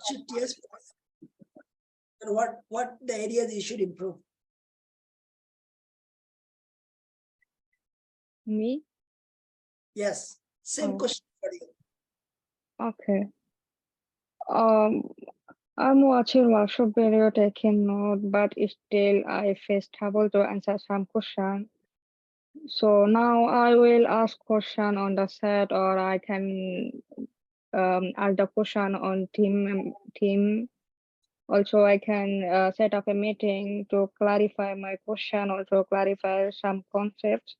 should TS and what the areas you should improve? Me? Yes, same question for you. Okay. I'm watching workshop video taking note, but still I face trouble to answer some question. So now I will ask question on the set, or I can ask the question on team. Also, I can set up a meeting to clarify my question, also clarify some concepts.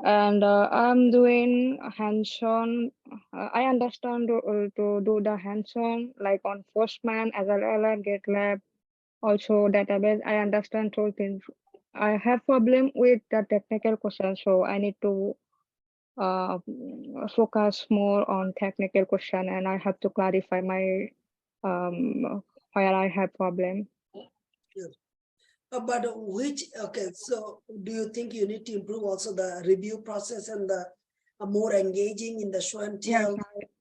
And I'm doing hands-on. I understand to do the hands-on, like on Postman, SLL, GitLab, also database. I understand those things. I have problem with the technical question, so I need to focus more on technical question, and I have to clarify my where I have problem. But okay, so do you think you need to improve also the review process and the more engaging in the show and tell?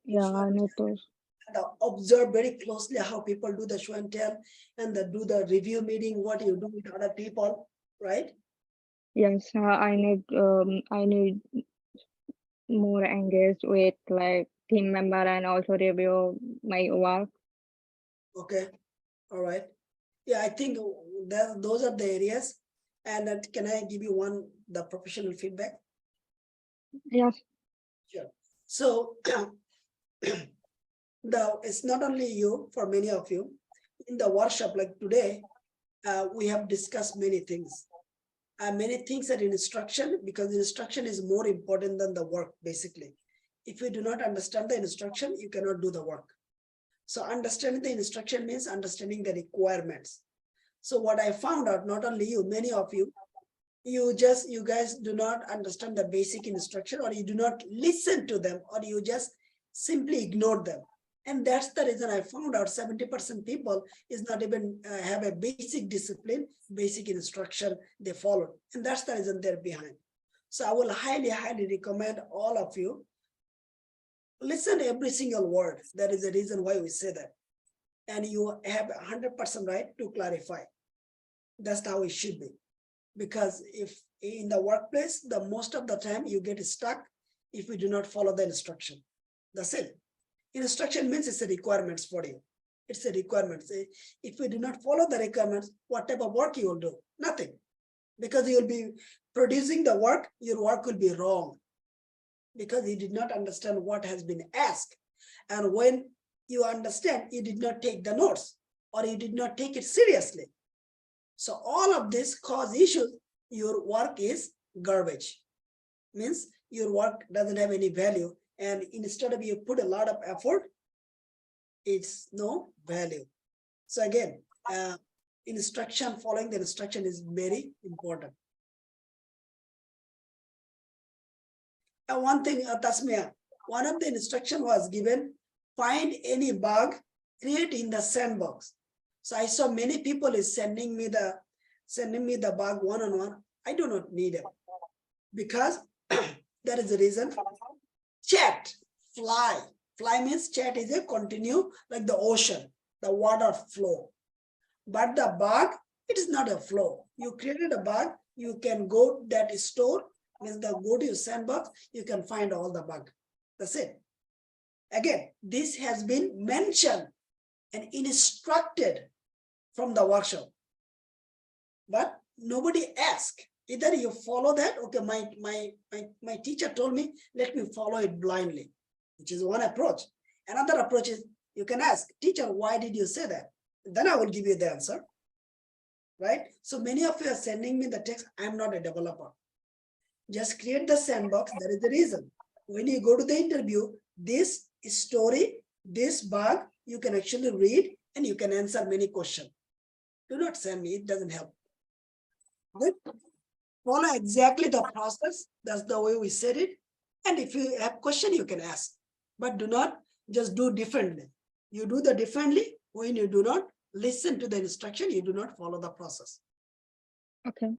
Yes, I need to. And observe very closely how people do the show and tell and do the review meeting, what you do with other people, right? Yes, I need more engaged with like team member and also review my work. Okay, all right. Yeah, I think those are the areas. And can I give you the professional feedback? Yes. Sure. So it's not only you, for many of you in the workshop, like today, we have discussed many things. Many things are in instruction, because instruction is more important than the work, basically. If you do not understand the instruction, you cannot do the work. So understanding the instruction means understanding the requirements. So what I found out, not only you, many of you, you guys do not understand the basic instruction, or you do not listen to them, or you just simply ignore them. And that's the reason I found out 70% people is not even have a basic discipline, basic instruction they follow. And that's the reason they're behind. So I will highly, highly recommend all of you, listen every single word. There is a reason why we say that. And you have 100% right to clarify. That's how it should be. Because if in the workplace, the most of the time you get stuck if you do not follow the instruction. That's it. Instruction means it's a requirements for you. It's a requirement. If you do not follow the requirements, what type of work you will do? Nothing. Because you will be producing the work, your work will be wrong. Because you did not understand what has been asked. And when you understand, you did not take the notes, or you did not take it seriously. So all of this cause issues, your work is garbage. Means your work doesn't have any value. And instead of you put a lot of effort, it's no value. So again, instruction, following the instruction is very important. And one thing, Tasmia, one of the instruction was given, find any bug, create in the sandbox. So I saw many people is sending me the bug one-on-one. I do not need it, because there is a reason. Chat, fly means chat is a continue, like the ocean, the water flow. But the bug, it is not a flow. You created a bug, you can go that store, means go to your sandbox, you can find all the bug. That's it. Again, this has been mentioned and instructed from the workshop, but nobody asked. Either you follow that, okay, my teacher told me, let me follow it blindly, which is one approach. Another approach is, you can ask, teacher, why did you say that? Then I will give you the answer, right? So many of you are sending me the text, I'm not a developer. Just create the sandbox, that is the reason. When you go to the interview, this story, this bug, you can actually read and you can answer many questions. Do not send me, it doesn't help. Good. Follow exactly the process. That's the way we said it. And if you have question, you can ask. But do not just do differently. You do the differently when you do not listen to the instruction, you do not follow the process. Okay.